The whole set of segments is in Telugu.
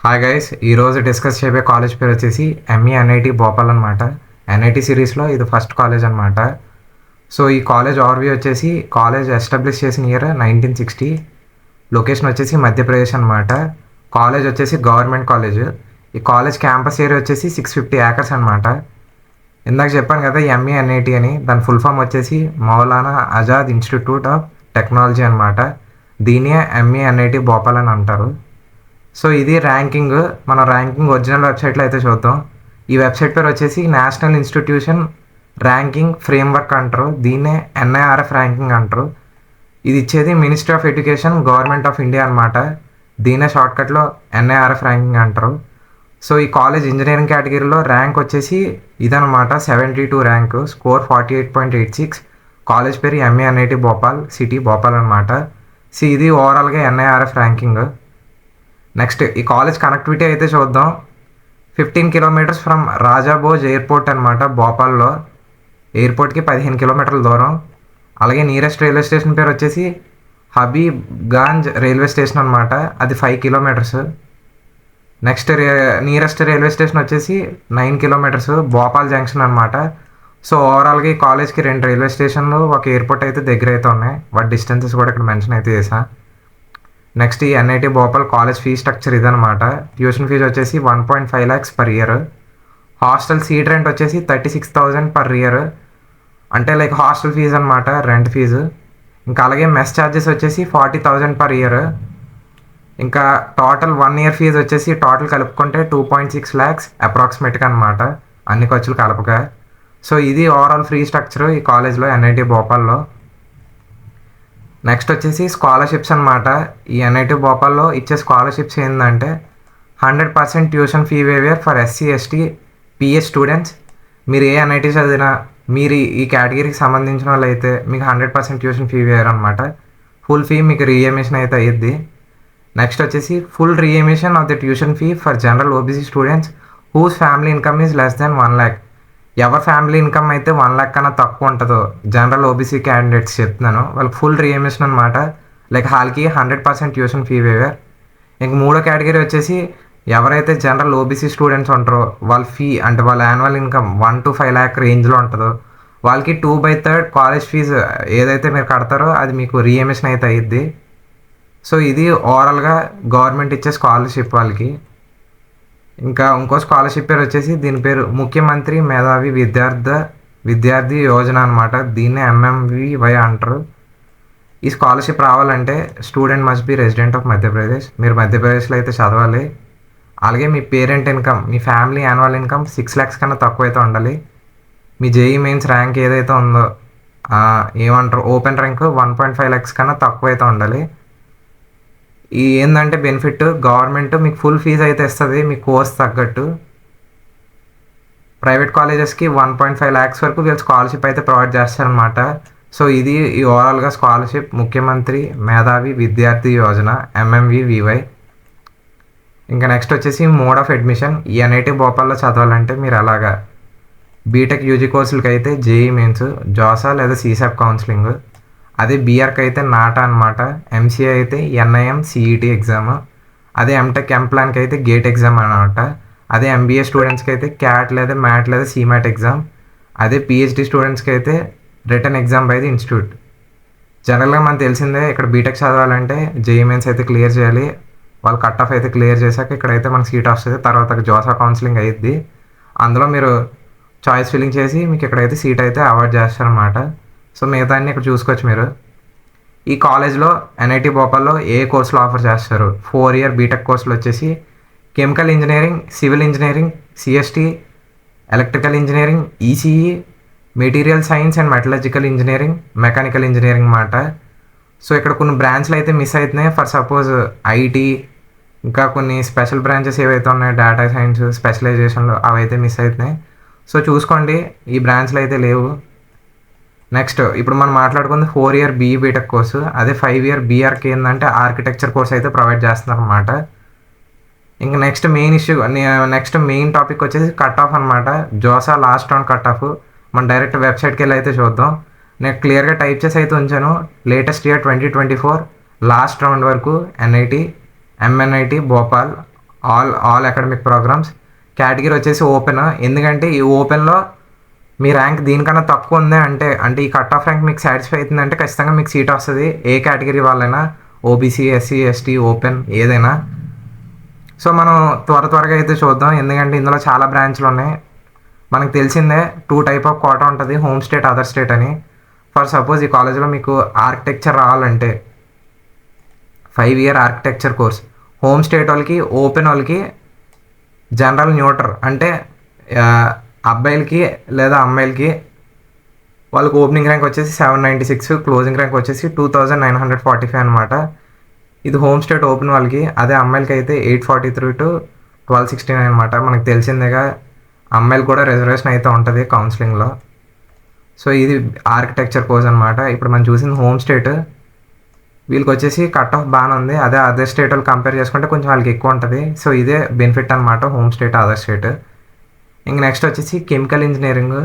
హాయ్ గైస్, ఈరోజు డిస్కస్ చేయబోయే కాలేజ్ పేరు వచ్చేసి ఎంఈ భోపాల్ అనమాట. ఎన్ఐటి సిరీస్లో ఇది ఫస్ట్ కాలేజ్ అనమాట. సో ఈ కాలేజ్ ఓవర్వ్యూ వచ్చేసి కాలేజ్ ఎస్టాబ్లిష్ చేసిన ఇయర్ 1960. లొకేషన్ వచ్చేసి మధ్యప్రదేశ్ అనమాట. కాలేజ్ వచ్చేసి గవర్నమెంట్ కాలేజ్. ఈ కాలేజ్ క్యాంపస్ ఏరియా వచ్చేసి 650 acres అనమాట. ఇందాక చెప్పాను కదా ఎంఈ అని, దాని ఫుల్ ఫామ్ వచ్చేసి Maulana Azad institute of technology అనమాట. దీన్నే ఎంఈ భోపాల్ అని అంటారు. సో ఇది ర్యాంకింగ్. మన ర్యాంకింగ్ ఒరిజినల్ వెబ్సైట్లో అయితే చూద్దాం. ఈ వెబ్సైట్ పేరు వచ్చేసి నేషనల్ ఇన్స్టిట్యూషన్ ర్యాంకింగ్ ఫ్రేమ్వర్క్ అంటారు. దీన్నే ఎన్ఐఆర్ఎఫ్ ర్యాంకింగ్ అంటారు. ఇది ఇచ్చేది ministry of education, government of India అనమాట. దీన్నే షార్ట్కట్లో ఎన్ఐఆర్ఎఫ్ ర్యాంకింగ్ అంటారు. సో ఈ కాలేజ్ ఇంజనీరింగ్ కేటగిరీలో ర్యాంక్ వచ్చేసి ఇదనమాట, 72 ర్యాంక్, స్కోర్ 48.86. కాలేజ్ పేరు ఎంఈ భోపాల్, సిటీ భోపాల్ అనమాట. సో ఇది ఓవరాల్గా ఎన్ఐఆర్ఎఫ్ ర్యాంకింగ్. నెక్స్ట్ ఈ కాలేజ్ కనెక్టివిటీ అయితే చూద్దాం. 15 kilometers ఫ్రమ్ రాజాభోజ్ ఎయిర్పోర్ట్ అనమాట. భోపాల్లో ఎయిర్పోర్ట్కి 15 kilometers దూరం. అలాగే నియరెస్ట్ రైల్వే స్టేషన్ పేరు వచ్చేసి హబీబ్గంజ్ రైల్వే స్టేషన్ అనమాట. అది 5 kilometers. Next nearest railway station వచ్చేసి 9 kilometers, భోపాల్ జంక్షన్ అనమాట. సో ఓవరాల్గా ఈ కాలేజ్కి 2 రైల్వే స్టేషన్లు, ఒక ఎయిర్పోర్ట్ అయితే దగ్గర అయితే ఉన్నాయి. వాటి డిస్టెన్సెస్ కూడా ఇక్కడ మెన్షన్ అయితే చేసా. నెక్స్ట్ ఈ NIT Bhopal college fee structure ఇదనమాట. ట్యూషన్ ఫీజు వచ్చేసి 1.5 lakhs per year. Hostel seat rent వచ్చేసి 36,000 per year. అంటే లైక్ హాస్టల్ ఫీజు అనమాట, రెంట్ ఫీజు. ఇంకా అలాగే మెస్ ఛార్జెస్ వచ్చేసి 40,000 per year. ఇంకా టోటల్ 1 year ఫీజు వచ్చేసి టోటల్ కలుపుకుంటే 2.6 lakhs అప్రాక్సిమేట్గా అనమాట, అన్ని ఖర్చులు కలపగా. సో ఇది ఓవరాల్ ఫ్రీ స్ట్రక్చర్ ఈ కాలేజ్లో, ఎన్ఐటి భోపాల్లో. నెక్స్ట్ వచ్చేసి స్కాలర్షిప్స్ అనమాట. ఈ ఎన్ఐటి భోపాల్లో ఇచ్చే స్కాలర్షిప్స్ ఏంటంటే 100% tuition fee waiver for SC ST PS students. మీరు ఏ ఎన్ఐటి చదివినా, మీరు ఈ కేటగిరీకి సంబంధించిన వాళ్ళు అయితే మీకు 100% ట్యూషన్ ఫీ వేయర్ అనమాట. ఫుల్ ఫీ మీకు రీఎమిషన్ అయితే అయ్యిద్ది. నెక్స్ట్ వచ్చేసి full remission of the tuition fee for general OBC students whose family income is less than 1 lakh. ఎవరి ఫ్యామిలీ ఇన్కమ్ అయితే 1 lakh కన్నా తక్కువ ఉంటుందో, జనరల్ ఓబీసీ క్యాండిడేట్స్ చెప్తున్నాను, వాళ్ళకి ఫుల్ రీఎమిషన్ అనమాట. లైక్ వాళ్ళకి 100% ట్యూషన్ ఫీ వేవర్. ఇంక మూడో కేటగిరీ వచ్చేసి ఎవరైతే జనరల్ ఓబీసీ స్టూడెంట్స్ ఉంటారో వాళ్ళ ఫీ అంటే వాళ్ళ యాన్యువల్ ఇన్కమ్ 1 to 5 lakh రేంజ్లో ఉంటుందో వాళ్ళకి 2/3 కాలేజ్ ఫీజు ఏదైతే మీరు కడతారో అది మీకు రీఎమిషన్ అయితే అయ్యిద్ది. సో ఇది ఓవరాల్గా గవర్నమెంట్ ఇచ్చే స్కాలర్షిప్ వాళ్ళకి. ఇంకా ఇంకో స్కాలర్షిప్ పేరు వచ్చేసి దీని పేరు ముఖ్యమంత్రి మేధావి విద్యార్థి యోజన అనమాట. దీన్నే MMVY అంటారు. ఈ స్కాలర్షిప్ రావాలంటే student must be resident of Madhya Pradesh. మీరు మధ్యప్రదేశ్లో అయితే చదవాలి. అలాగే మీ పేరెంట్ ఇన్కమ్, మీ ఫ్యామిలీ యాన్యువల్ ఇన్కమ్ 6 lakhs కన్నా తక్కువ అయితే ఉండాలి. మీ జేఈ మెయిన్స్ ర్యాంక్ ఏదైతే ఉందో ఏమంటారు ఓపెన్ ర్యాంక్ 1.5 lakhs కన్నా తక్కువ అయితే ఉండాలి. ఈ ఏంటంటే బెనిఫిట్, గవర్నమెంట్ మీకు ఫుల్ ఫీజు అయితే ఇస్తుంది మీ కోర్స్ తగ్గట్టు. ప్రైవేట్ కాలేజెస్కి 1.5 lakhs వరకు వీళ్ళు స్కాలర్షిప్ అయితే ప్రొవైడ్ చేస్తారనమాట. సో ఇది ఈ ఓవరాల్గా స్కాలర్షిప్ ముఖ్యమంత్రి మేధావి విద్యార్థి యోజన MMVY. ఇంకా నెక్స్ట్ వచ్చేసి మోడ్ ఆఫ్ అడ్మిషన్. ఈ ఎన్ఐటి భోపాల్లో చదవాలంటే మీరు అలాగా బీటెక్ యూజీ కోర్సులకి అయితే జేఈ మెయిన్స్, జోసా లేదా సీసాప్ కౌన్సిలింగ్. అదే బీఆర్కి అయితే నాటా అనమాట. ఎంసీఏ అయితే NIM CET ఎగ్జామ్. అదే ఎంటెక్ ఎంప్లాన్కి అయితే గేట్ ఎగ్జామ్ అనమాట. అదే MBA స్టూడెంట్స్కి అయితే క్యాట్ లేదా మ్యాట్ లేదా CMAT ఎగ్జామ్. అదే PhD స్టూడెంట్స్కి అయితే return exam by the institute. జనరల్గా మనకు తెలిసిందే, ఇక్కడ బీటెక్ చదవాలంటే జేఈ మెయిన్స్ అయితే క్లియర్ చేయాలి. వాళ్ళు కట్ ఆఫ్ అయితే క్లియర్ చేశాక ఇక్కడైతే మనకు సీట్ వస్తుంది. తర్వాత జోసా కౌన్సిలింగ్ అయ్యిద్ది. అందులో మీరు చాయిస్ ఫిల్లింగ్ చేసి మీకు ఇక్కడైతే సీట్ అయితే అవాయిడ్ చేస్తారనమాట. సో మిగతాన్ని ఇక్కడ చూసుకోవచ్చు మీరు. ఈ కాలేజ్లో ఎన్ఐటి భోపాల్లో ఏ కోర్సులు ఆఫర్ చేస్తారు? 4 year బీటెక్ కోర్సులు వచ్చేసి chemical engineering, civil engineering, CST, electrical engineering, ECE, material science and metallurgical engineering, mechanical engineering అన్నమాట. సో ఇక్కడ కొన్ని బ్రాంచ్లు అయితే మిస్ అవుతున్నాయి. ఫర్ సపోజ్ ఐటీ, ఇంకా కొన్ని స్పెషల్ బ్రాంచెస్ ఏవైతే ఉన్నాయో డేటా సైన్స్ స్పెషలైజేషన్లో అవి అయితే మిస్ అవుతున్నాయి. సో చూసుకోండి, ఈ బ్రాంచ్లు అయితే లేవు. నెక్స్ట్ ఇప్పుడు మనం మాట్లాడుకుంది 4 year BE బీటెక్ కోర్సు. అదే 5 year BRకి ఏంటంటే ఆర్కిటెక్చర్ కోర్స్ అయితే ప్రొవైడ్ చేస్తున్నారు అనమాట. ఇంకా నెక్స్ట్ మెయిన్ టాపిక్ వచ్చేసి కట్ ఆఫ్ అనమాట. JoSAA last round cut off మనం డైరెక్ట్ వెబ్సైట్కి వెళ్ళి అయితే చూద్దాం. నేను క్లియర్గా టైప్ చేసి అయితే ఉంచాను. లేటెస్ట్ ఇయర్ 2024 లాస్ట్ రౌండ్ వరకు MNIT Bhopal all academic programmes. Category వచ్చేసి ఓపెన్. ఎందుకంటే ఈ ఓపెన్లో మీ ర్యాంక్ దీనికన్నా తక్కువ ఉంది అంటే ఈ కట్ ఆఫ్ ర్యాంక్ మీకు సాటిస్ఫై అవుతుందంటే ఖచ్చితంగా మీకు సీట్ వస్తుంది, ఏ కేటగిరీ వాళ్ళైనా, ఓబీసీ, ఎస్సీ, ఎస్టీ, ఓపెన్ ఏదైనా. సో మనం త్వరగా అయితే చూద్దాం, ఎందుకంటే ఇందులో చాలా బ్రాంచ్లు ఉన్నాయి. మనకు తెలిసిందే 2 టైప్ ఆఫ్ కోటా ఉంటుంది, హోమ్ స్టేట్, అదర్ స్టేట్ అని. ఫర్ సపోజ్ ఈ కాలేజ్లో మీకు ఆర్కిటెక్చర్ రావాలంటే 5 year architecture course, home state వాళ్ళకి, ఓపెన్ వాళ్ళకి జనరల్ న్యూట్రల్ అంటే అబ్బాయిలకి లేదా అమ్మాయిలకి వాళ్ళకి ఓపెనింగ్ ర్యాంక్ వచ్చేసి 796, క్లోజింగ్ ర్యాంక్ వచ్చేసి 2945 అనమాట. ఇది హోమ్ స్టేట్ ఓపెన్ వాళ్ళకి. అదే అమ్మాయిలకి అయితే 843 to 1269 అనమాట. మనకు తెలిసిందేగా అమ్మాయిలు కూడా రిజర్వేషన్ అయితే ఉంటుంది కౌన్సిలింగ్లో. సో ఇది ఆర్కిటెక్చర్ కోర్స్ అనమాట. ఇప్పుడు మనం చూసింది హోమ్ స్టేట్. వీళ్ళకి వచ్చేసి కట్ ఆఫ్ బాగానే ఉంది, అదే అదర్ స్టేట్ వాళ్ళు కంపేర్ చేసుకుంటే కొంచెం వాళ్ళకి ఎక్కువ ఉంటుంది. సో ఇదే బెనిఫిట్ అనమాట హోమ్ స్టేట్, అదర్ స్టేట్. ఇంక నెక్స్ట్ వచ్చేసి కెమికల్ ఇంజనీరింగ్.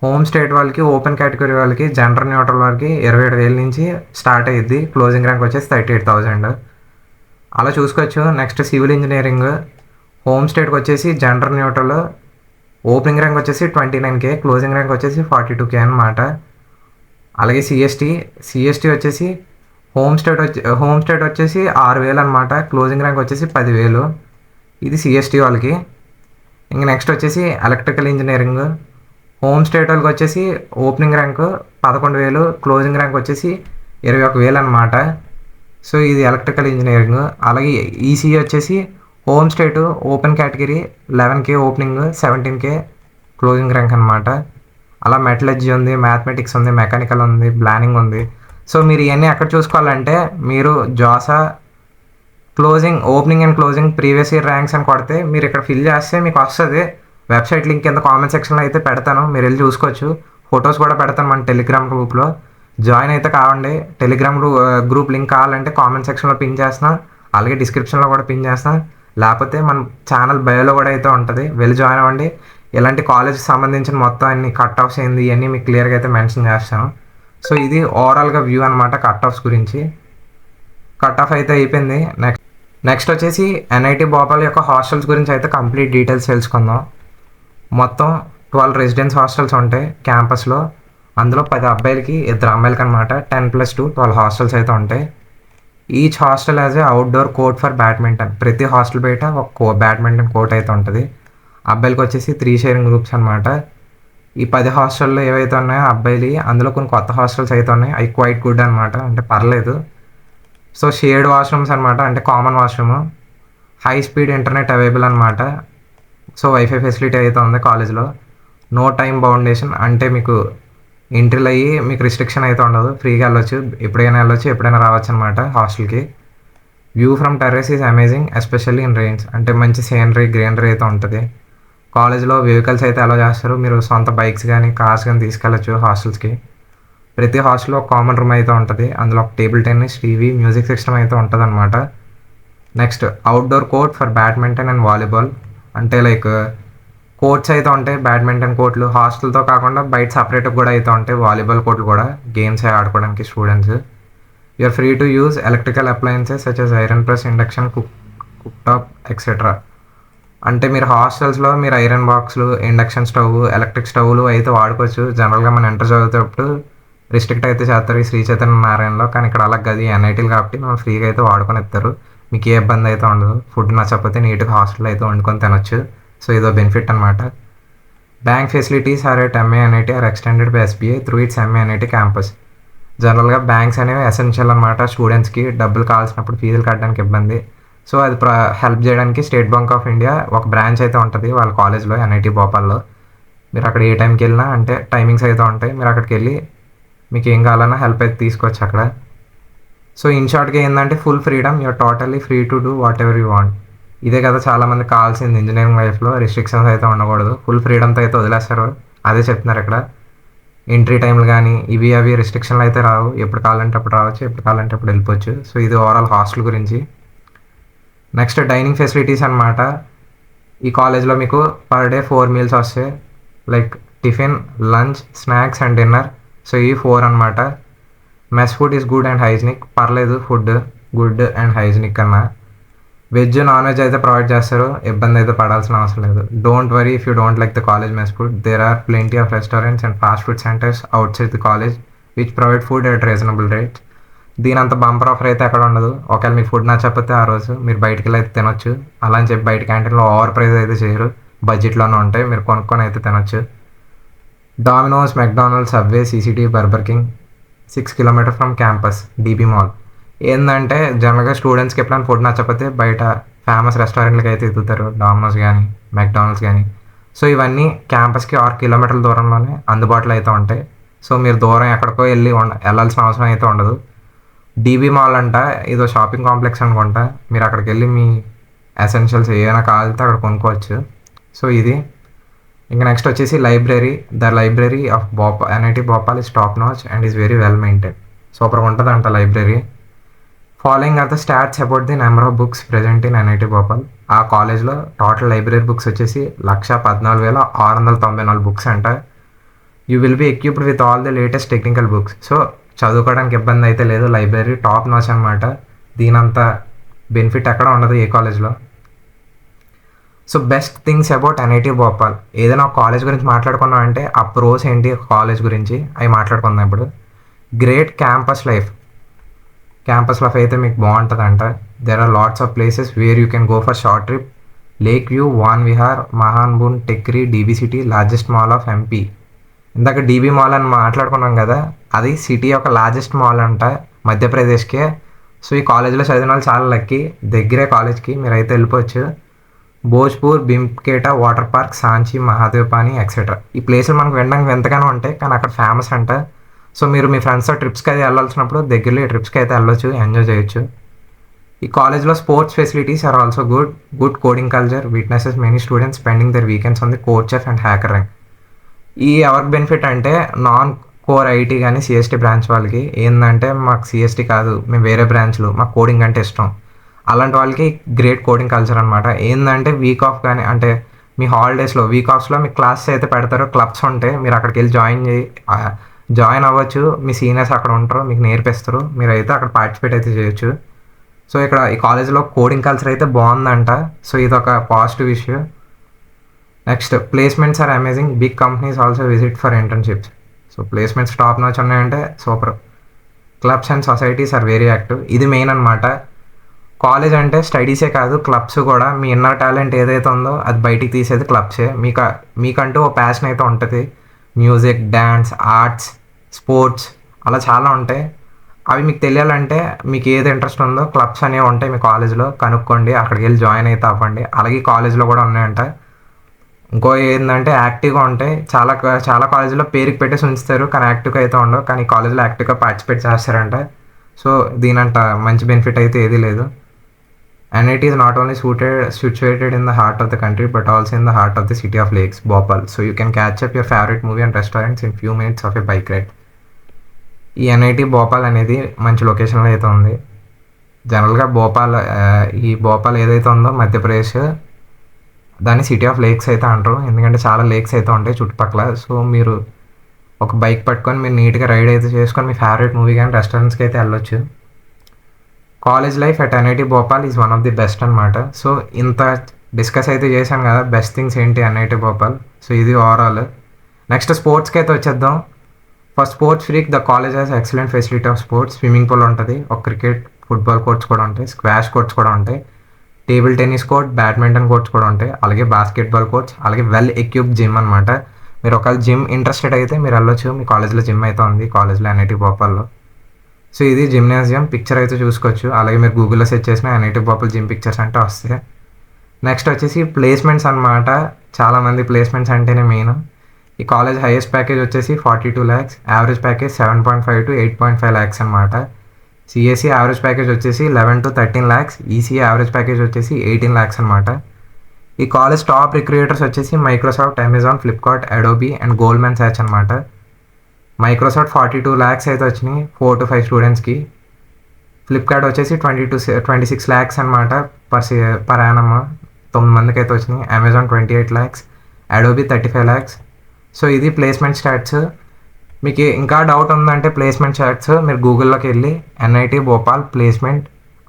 హోమ్ స్టేట్ వాళ్ళకి, ఓపెన్ కేటగిరీ వాళ్ళకి, జనరల్ న్యూట్రల్ వాళ్ళకి 27,000 నుంచి స్టార్ట్ అయ్యిద్ది, క్లోజింగ్ ర్యాంక్ వచ్చేసి 38,000 అలా చూసుకోవచ్చు. Next civil engineering. హోమ్ స్టేట్కి వచ్చేసి జనరల్ న్యూట్రల్, ఓపెనింగ్ ర్యాంక్ వచ్చేసి 29K, క్లోజింగ్ ర్యాంక్ వచ్చేసి 42K అనమాట. అలాగే సిఎస్టీ వచ్చేసి హోమ్ స్టేట్ వచ్చేసి 6,000 అనమాట, క్లోజింగ్ ర్యాంక్ వచ్చేసి 10,000. ఇది సిఎస్టీ వాళ్ళకి. ఇంక నెక్స్ట్ వచ్చేసి ఎలక్ట్రికల్ ఇంజనీరింగ్. హోమ్ స్టేట్ వాళ్ళకి వచ్చేసి ఓపెనింగ్ ర్యాంక్ 11,000, క్లోజింగ్ ర్యాంక్ వచ్చేసి 21,000 అనమాట. సో ఇది ఎలక్ట్రికల్ ఇంజనీరింగ్. అలాగే ఈసీఈ వచ్చేసి home state, open category 11K opening, 17K closing rank అనమాట. అలా మెటలర్జీ ఉంది, మ్యాథమెటిక్స్ ఉంది, మెకానికల్ ఉంది, ప్లానింగ్ ఉంది. సో మీరు ఇవన్నీ ఎక్కడ చూసుకోవాలంటే మీరు JoSAA opening and closing previous year ranks అని కొడితే మీరు ఇక్కడ ఫిల్ చేస్తే మీకు వస్తుంది. వెబ్సైట్ లింక్ కింద కామెంట్ సెక్షన్లో అయితే పెడతాను, మీరు వెళ్ళి చూసుకోవచ్చు. ఫొటోస్ కూడా పెడతాను మన టెలిగ్రామ్ గ్రూప్లో, జాయిన్ అయితే కావండి. టెలిగ్రామ్ గ్రూప్ లింక్ కావాలంటే కామెంట్ సెక్షన్లో పిన్ చేస్తాను, అలాగే డిస్క్రిప్షన్లో కూడా పిన్ చేస్తాను, లేకపోతే మన ఛానల్ బయోలో కూడా అయితే ఉంటుంది, వెళ్ళి జాయిన్ అవ్వండి. ఇలాంటి కాలేజ్కి సంబంధించిన మొత్తం అన్ని కట్ ఆఫ్స్ ఏంది ఇవన్నీ మీకు క్లియర్గా అయితే మెన్షన్ చేస్తాను. సో ఇది ఓవరాల్గా వ్యూ అనమాట కట్ ఆఫ్స్ గురించి. కట్ ఆఫ్ అయితే అయిపోయింది. నెక్స్ట్ వచ్చేసి ఎన్ఐటి భోపాల్ యొక్క హాస్టల్స్ గురించి అయితే కంప్లీట్ డీటెయిల్స్ తెలుసుకుందాం. మొత్తం 12 రెసిడెన్స్ హాస్టల్స్ ఉంటాయి క్యాంపస్లో. అందులో 10 అబ్బాయిలకి 2 అమ్మాయిలకి అనమాట. 10+2 12 హాస్టల్స్ అయితే ఉంటాయి. Each hostel as a outdoor court for badminton. ప్రతి హాస్టల్ బయట ఒక బ్యాడ్మింటన్ కోర్ట్ అయితే ఉంటుంది. అబ్బాయిలకి వచ్చేసి 3 షేరింగ్ గ్రూప్స్ అనమాట. ఈ 10 హాస్టల్లో ఏవైతే ఉన్నాయో అబ్బాయిలు, అందులో కొన్ని కొత్త హాస్టల్స్ అయితే ఉన్నాయి, అవి క్వైట్ గుడ్ అనమాట, అంటే పర్లేదు. సో షేర్డ్ వాష్రూమ్స్ అనమాట, అంటే common washroom, high speed internet available అనమాట. సో వైఫై ఫెసిలిటీ అయితే ఉంది కాలేజ్లో. నో టైమ్ బౌండేషన్, అంటే మీకు ఎంట్రీలు అయ్యి మీకు రిస్ట్రిక్షన్ అయితే ఉండదు, ఫ్రీగా వెళ్ళొచ్చు, ఎప్పుడైనా వెళ్ళొచ్చు, ఎప్పుడైనా రావచ్చు అనమాట హాస్టల్కి. View from terrace is amazing especially in rains, అంటే మంచి సీనరీ, గ్రీనరీ అయితే ఉంటుంది. కాలేజ్లో వెహికల్స్ అయితే అలో చేస్తారు, మీరు సొంత బైక్స్ కానీ కార్స్ కానీ తీసుకెళ్ళచ్చు హాస్టల్స్కి. ప్రతి హాస్టల్లో ఒక కామన్ రూమ్ అయితే ఉంటుంది, అందులో ఒక table tennis, TV, music system అయితే ఉంటుంది అనమాట. Next outdoor court for badminton and volleyball, అంటే లైక్ కోర్ట్స్ అయితే ఉంటాయి, బ్యాడ్మింటన్ కోర్ట్లు హాస్టల్తో కాకుండా బయట సపరేట్గా కూడా అయితే ఉంటాయి, వాలీబాల్ కోర్ట్లు కూడా గేమ్స్ అవి ఆడుకోవడానికి students. You're free to use electrical appliances such as iron press, induction, cook top etcetera. అంటే మీరు హాస్టల్స్లో మీరు ఐరన్ బాక్స్లు, ఇండక్షన్ స్టవ్, ఎలక్ట్రిక్ స్టవ్లు అయితే వాడుకోవచ్చు. జనరల్గా మనం ఎంటర్ చదివేటప్పుడు రిస్ట్రిక్ట్ అయితే చేస్తారు ఈ శ్రీ చైతన్య నారాయణలో, కానీ ఇక్కడ అలా గది ఎన్ఐటీలు కాబట్టి మనం ఫ్రీగా అయితే వాడుకొని ఇస్తారు, మీకు ఏ ఇబ్బంది అయితే ఉండదు. ఫుడ్ నచ్చకపోతే నీట్గా హాస్టల్ అయితే వండుకొని తినొచ్చు. సో ఇదో బెనిఫిట్ అనమాట. Bank facilities are at MANIT are extended by SBI through its MANIT campus. జనరల్గా బ్యాంక్స్ అనేవి ఎసెన్షియల్ అనమాట స్టూడెంట్స్కి, డబ్బులు కావాల్సినప్పుడు ఫీజులు కట్టడానికి ఇబ్బంది. సో అది హెల్ప్ చేయడానికి స్టేట్ బ్యాంక్ ఆఫ్ ఇండియా ఒక బ్రాంచ్ అయితే ఉంటుంది వాళ్ళ కాలేజ్లో, NIT భోపాల్లో. మీరు అక్కడ ఏ టైంకి వెళ్ళినా, అంటే టైమింగ్స్ అయితే ఉంటాయి, మీరు అక్కడికి వెళ్ళి మీకు ఏం కావాలన్నా హెల్ప్ అయితే తీసుకోవచ్చు అక్కడ. సో ఇన్ షార్ట్గా ఏంటంటే full freedom, you're totally free to do whatever you want. ఇదే కదా చాలామంది కావాల్సింది ఇంజనీరింగ్ లైఫ్లో, రిస్ట్రిక్షన్స్ అయితే ఉండకూడదు, ఫుల్ ఫ్రీడమ్తో అయితే వదిలేస్తారు. అదే చెప్తున్నారు ఇక్కడ. ఎంట్రీ టైంలు కానీ ఇవి అవి రిస్ట్రిక్షన్లు అయితే రావు, ఎప్పుడు కావాలంటే అప్పుడు రావచ్చు, ఎప్పుడు కావాలంటే అప్పుడు వెళ్ళిపోవచ్చు. సో ఇది ఓవరాల్ హాస్టల్ గురించి. నెక్స్ట్ డైనింగ్ ఫెసిలిటీస్ అనమాట. ఈ కాలేజ్లో మీకు పర్ డే 4 మీల్స్ వస్తాయి, like tiffin, lunch, snacks and dinner. So ఈ 4 అనమాట. Mess food is good and hygienic, పర్లేదు ఫుడ్ గుడ్ అండ్ హైజీనిక్ కన్నా. వెజ్, నాన్ వెజ్ అయితే ప్రొవైడ్ చేస్తారు. ఇబ్బంది అయితే పడాల్సిన అవసరం లేదు. Don't worry if you don't like the college mess food. There are plenty of restaurants and fast food centres out side the college which provide food at reasonable rates. దీని అంత బంపర్ ఆఫర్ అయితే ఎక్కడ ఉండదు. ఒకవేళ మీకు ఫుడ్ నచ్చకపోతే ఆ రోజు మీరు బయటికి వెళ్ళి అయితే తినొచ్చు. అలా అని చెప్పి బయట క్యాంటీన్లో ఓవర్ ప్రైస్ అయితే చేయరు, బడ్జెట్లోనే ఉంటాయి, మీరు కొనుక్కొని అయితే తినొచ్చు. Domino's, McDonald's, Subway, CCT, Burger King 6 kilometre from campus, DB mall. ఏంటంటే జనరల్గా స్టూడెంట్స్కి ఎప్పుడైనా ఫుడ్ నచ్చకపోతే బయట ఫేమస్ రెస్టారెంట్లకి అయితే ఎదుగుతారు, డామినోస్ కానీ మెక్డానల్డ్స్ కానీ. సో ఇవన్నీ క్యాంపస్కి 6 కిలోమీటర్ల దూరంలోనే అందుబాటులో అయితే ఉంటాయి. సో మీరు దూరం ఎక్కడికో వెళ్ళాల్సిన అవసరం అయితే ఉండదు. డీబీ మాల్ అంట ఇదో షాపింగ్ కాంప్లెక్స్ అనుకుంటా. మీరు అక్కడికి వెళ్ళి మీ ఎసెన్షియల్స్ ఏమైనా కావాలితే అక్కడ కొనుక్కోవచ్చు. సో ఇది ఇంకా నెక్స్ట్ వచ్చేసి library. The library of NIT Bhopal is top notch and is very well maintain. సూపర్గా ఉంటుంది అంట library. Following are the stats about the number of books present in NIT Bhopal. ఆ కాలేజ్లో టోటల్ లైబ్రరీ బుక్స్ వచ్చేసి 114,694 బుక్స్ అంట. You will be equipped with all the latest technical books. So చదువుకోవడానికి ఇబ్బంది అయితే లేదు. లైబ్రరీ టాప్ నాచ్ అనమాట. దీనంత బెనిఫిట్ ఎక్కడ ఉండదు ఏ కాలేజ్లో. So best things about NIT Bhopal. ఏదైనా ఒక కాలేజ్ గురించి మాట్లాడుకున్నాం అంటే ఆ ప్రోస్ ఏంటి కాలేజ్ గురించి అవి మాట్లాడుకుందాం ఇప్పుడు. Great campus life. Campus life అయితే మీకు బాగుంటుందంట. There are lots of places where you can go for short trip. Lake view, Van Vihar, మహాన్బూన్, Tekri, DB city, largest mall of MP. ఇందాక డీబీ మాల్ అని మాట్లాడుకున్నాం కదా, అది సిటీ యొక్క లార్జెస్ట్ మాల్ అంట, మధ్యప్రదేశ్కే. సో ఈ కాలేజ్లో చదివిన వాళ్ళు చాలా లక్కీ. దగ్గరే కాలేజ్కి మీరైతే వెళ్ళిపోవచ్చు. భోజ్పూర్, బిమ్కేటా వాటర్ పార్క్, సాంచి, మహాదేవ్ పాని ఎక్సెట్రా. ఈ ప్లేసులు మనకు వినడానికి ఎంతగానో ఉంటాయి, కానీ అక్కడ ఫేమస్ అంట. సో మీరు మీ ఫ్రెండ్స్తో ట్రిప్స్కి అయితే వెళ్ళాల్సినప్పుడు దగ్గరలో ఈ ట్రిప్స్కి అయితే వెళ్ళొచ్చు, ఎంజాయ్ చేయొచ్చు. ఈ కాలేజ్లో sports facilities are also good coding culture witnesses many students spending their weekends on the CodeChef and HackerRank. ఈ ఎవరికి బెనిఫిట్ అంటే నాన్ కోర్ ఐటీ కానీ సిఎస్టీ బ్రాంచ్ వాళ్ళకి. ఏంటంటే మాకు సిఎస్టీ కాదు, మేము వేరే బ్రాంచ్లు, మాకు కోడింగ్ అంటే ఇష్టం, అలాంటి వాళ్ళకి గ్రేట్ కోడింగ్ కల్చర్ అనమాట. ఏంటంటే వీక్ ఆఫ్ కానీ అంటే మీ హాలిడేస్లో వీక్ ఆఫ్స్లో మీకు క్లాసెస్ అయితే పెడతారు, క్లబ్స్ ఉంటాయి, మీరు అక్కడికి వెళ్ళి జాయిన్ అవ్వచ్చు. మీ సీనియర్స్ అక్కడ ఉంటారు, మీకు నేర్పిస్తారు, మీరు అయితే అక్కడ పార్టిసిపేట్ అయితే చేయొచ్చు. సో ఇక్కడ ఈ కాలేజ్లో కోడింగ్ కల్చర్ అయితే బాగుందంట. సో ఇది ఒక positive issue. Next placements are amazing. Big companies also visit for internships. So placements top notch ఉన్నాయంటే super. Clubs and societies are very active. ఇది మెయిన్ అనమాట. కాలేజ్ అంటే స్టడీసే కాదు, క్లబ్స్ కూడా. మీ ఇన్నర్ టాలెంట్ ఏదైతే ఉందో అది బయటికి తీసేది క్లబ్సే. మీకంటూ ఓ ప్యాషన్ అయితే ఉంటుంది. మ్యూజిక్, డ్యాన్స్, ఆర్ట్స్, స్పోర్ట్స్ అలా చాలా ఉంటాయి. అవి మీకు తెలియాలంటే మీకు ఏది ఇంట్రెస్ట్ ఉందో క్లబ్స్ అనేవి ఉంటాయి మీ కాలేజ్లో, కనుక్కోండి, అక్కడికి వెళ్ళి జాయిన్ అయితే అవ్వండి. అలాగే కాలేజ్లో కూడా ఉన్నాయంట. ఇంకో ఏంటంటే యాక్టివ్గా ఉంటాయి. చాలా కాలేజీలో పేరుకి పెట్టేసి ఉంచుతారు, కానీ యాక్టివ్గా అయితే ఉండవు. కానీ కాలేజ్లో యాక్టివ్గా పార్టిసిపేట్ చేస్తారంట. సో దీనంట మంచి బెనిఫిట్ అయితే ఏదీ లేదు. NIT is not only situated in the heart of the country but also in the heart of the city of lakes, Bhopal. So you can catch up your favorite movie and restaurants in few minutes of a bike ride. ఈ NIT భోపాల్ అనేది మంచి లొకేషన్లో అయితే ఉంది. జనరల్గా ఈ భోపాల్ ఏదైతే ఉందో మధ్యప్రదేశ్, దాన్ని సిటీ ఆఫ్ లేక్స్ అయితే అంటారు. ఎందుకంటే చాలా లేక్స్ అయితే ఉంటాయి చుట్టుపక్కల. సో మీరు ఒక బైక్ పట్టుకొని మీరు నీట్గా రైడ్ అయితే చేసుకొని మీ ఫేవరెట్ మూవీ కానీ రెస్టారెంట్స్కి అయితే వెళ్ళొచ్చు. College life at NIT Bhopal is one of the best అనమాట. సో ఇంత డిస్కస్ అయితే చేశాను కదా బెస్ట్ థింగ్స్ ఏంటి NIT భోపాల్. సో ఇది ఓవరాల్. నెక్స్ట్ స్పోర్ట్స్కి అయితే వచ్చేద్దాం. For sports freak the college has excellent facility of sports. Swimming pool ఉంటుంది, ఒక క్రికెట్, ఫుట్బాల్ కోర్ట్స్ కూడా ఉంటాయి, స్క్వాష్ కోర్ట్స్ కూడా ఉంటాయి, table tennis court, badminton courts కూడా ఉంటాయి, అలాగే బాస్కెట్బాల్ కోర్ట్స్, అలాగే వెల్ ఎక్విప్డ్ జిమ్ అనమాట. మీరు ఒకవేళ జిమ్ ఇంట్రెస్టెడ్ అయితే మీరు వెళ్ళొచ్చు. మీ కాలేజ్లో జిమ్ అయితే ఉంది, కాలేజ్లో NIT భోపాల్లో. సో ఇది జిమ్నేజియం పిక్చర్ అయితే చూసుకోవచ్చు. అలాగే మీరు గూగుల్లో సెర్చ్ చేసిన NIT భోపాల్ జిమ్ పిక్చర్స్ అంటే వస్తాయి. నెక్స్ట్ వచ్చేసి ప్లేస్మెంట్స్ అనమాట. చాలామంది ప్లేస్మెంట్స్ అంటేనే మెయిన్. ఈ కాలేజ్ హైయెస్ట్ ప్యాకేజ్ వచ్చేసి 42 lakhs, average package 7.5 to 8.5 lakhs అనమాట. CSE యావరేజ్ ప్యాకేజ్ వచ్చేసి 11 to 13 lakhs, ECE average package వచ్చేసి 18 lakhs అనమాట. ఈ కాలేజ్ టాప్ రిక్రూటర్స్ వచ్చేసి Microsoft, Amazon, Flipkart, Adobe and Goldman Sachs అనమాట. మైక్రోసాఫ్ట్ 42 lakhs అయితే వచ్చినాయి 4 to 5 స్టూడెంట్స్కి. ఫ్లిప్కార్ట్ వచ్చేసి 26 lakhs అనమాట పర్ యానమ్ 9 మందికి అయితే వచ్చినాయి. Amazon 28 lakhs, Adobe 35 lakhs. So ఇది ప్లేస్మెంట్ స్టాట్స్. మీకు ఇంకా డౌట్ ఉందంటే ప్లేస్మెంట్ స్టాట్స్ మీరు గూగుల్లోకి వెళ్ళి NIT భోపాల్ ప్లేస్మెంట్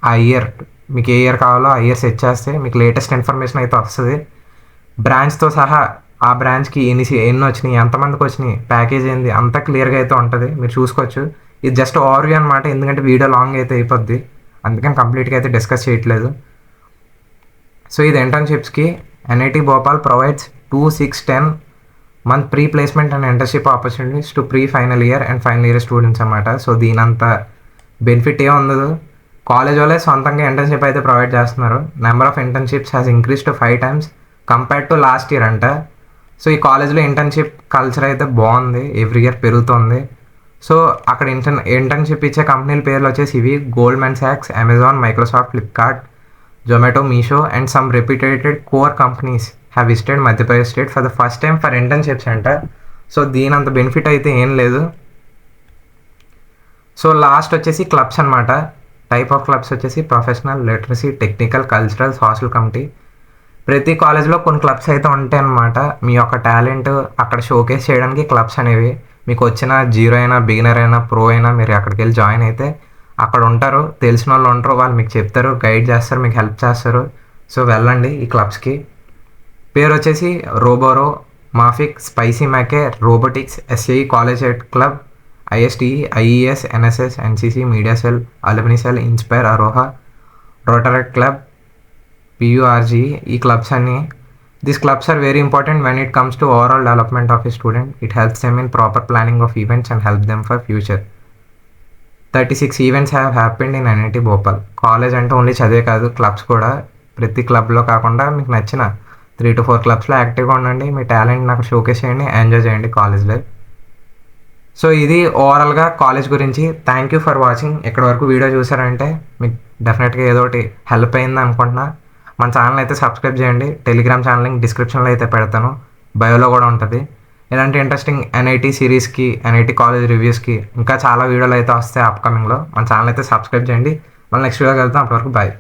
ఆ ఇయర్ మీకు ఏ ఇయర్ కావాలో ఆ ఇయర్ సెట్ చేస్తే మీకు లేటెస్ట్ ఇన్ఫర్మేషన్ అయితే వస్తుంది. బ్రాంచ్తో సహా ఆ బ్రాంచ్కి ఎన్ని వచ్చినాయి, ఎంతమందికి వచ్చినాయి, ప్యాకేజ్ ఏంది అంతా క్లియర్గా అయితే ఉంటుంది, మీరు చూసుకోవచ్చు. ఇది జస్ట్ ఓవర్వ్యూ అనమాట, ఎందుకంటే వీడియో లాంగ్ అయితే అయిపోద్ది, అందుకని కంప్లీట్గా అయితే డిస్కస్ చేయట్లేదు. సో ఇది ఇంటర్న్షిప్స్కి NIT Bhopal provides 2, 6, 10 month pre placement and internship opportunities to pre final year and final year students అనమాట. సో దీనంత బెనిఫిట్ ఏం ఉండదు, కాలేజ్ వాళ్ళే సొంతంగా ఇంటర్న్షిప్ అయితే ప్రొవైడ్ చేస్తున్నారు. Number of internships has increase to 5 times compared to last year అంట. సో ఈ కాలేజ్లో ఇంటర్న్షిప్ కల్చర్ అయితే బాగుంది, ఎవ్రీ ఇయర్ పెరుగుతుంది. సో అక్కడ ఇంటర్న్షిప్ ఇచ్చే కంపెనీల పేర్లు వచ్చేసి ఇవి: Goldman socks, Amazon, Microsoft, Flipkart, Zomato, Meesho and some reputed core companies have visited Madhya Pradesh state for the first time for internships అంట. సో దీనంత బెనిఫిట్ అయితే ఏం లేదు. సో లాస్ట్ వచ్చేసి క్లబ్స్ అనమాట. టైప్ ఆఫ్ క్లబ్స్ వచ్చేసి professional, literacy, technical, cultural, social committee. ప్రతి కాలేజ్లో కొన్ని క్లబ్స్ అయితే ఉంటాయి అన్నమాట. మీ యొక్క టాలెంట్ అక్కడ షోకేస్ చేయడానికి క్లబ్స్ అనేవి, మీకు వచ్చిన జీరో అయినా, బిగినర్ అయినా, ప్రో అయినా మీరు అక్కడికి వెళ్ళి జాయిన్ అయితే అక్కడ ఉంటారు, తెలిసిన వాళ్ళు ఉంటారు, వాళ్ళు మీకు చెప్తారు, గైడ్ చేస్తారు, మీకు హెల్ప్ చేస్తారు. సో వెళ్ళండి ఈ క్లబ్స్కి. పేరు వచ్చేసి రోబోరో, మాఫిక్, SPIC MACAY, robotics, SAE college eight club, ISTE, IES, NSS, NCC, media cell, alumni cell, Inspire, Aroha, Rotaract club, PURG. ఈ క్లబ్స్ అన్నీ, these clubs are very important when it comes to overall development of a student. It helps them in proper planning of events and help them for future. 36 events have happened in NIT Bhopal. College అంటే ఓన్లీ చదివే కాదు, క్లబ్స్ కూడా. ప్రతి క్లబ్లో కాకుండా మీకు నచ్చిన 3 to 4 క్లబ్స్లో యాక్టివ్గా ఉండండి, మీ టాలెంట్ నాకు షోకేస్ చేయండి, ఎంజాయ్ చేయండి కాలేజ్ లైఫ్. సో ఇది ఓవరాల్గా కాలేజ్ గురించి. Thank you for watching. ఇక్కడ వరకు వీడియో చూసారంటే మీకు డెఫినెట్గా ఏదో ఒకటి హెల్ప్ అయింది అనుకుంటున్నా. మన ఛానల్ అయితే సబ్స్క్రైబ్ చేయండి. టెలిగ్రామ్ ఛానల్ లింక్ డిస్క్రిప్షన్లో అయితే పెడతాను, బయోలో కూడా ఉంటుంది. ఇలాంటి ఇంట్రెస్టింగ్ ఎన్ఐటి సిరీస్కి, ఎన్ఐటి కాలేజ్ రివ్యూస్కి ఇంకా చాలా వీడియోలు అయితే వస్తాయి అప్కమింగ్లో. మన ఛానల్ అయితే సబ్స్క్రైబ్ చేయండి. మళ్ళీ నెక్స్ట్ వీడియోకి వెళ్తాం. అప్పటివరకు బాయ్.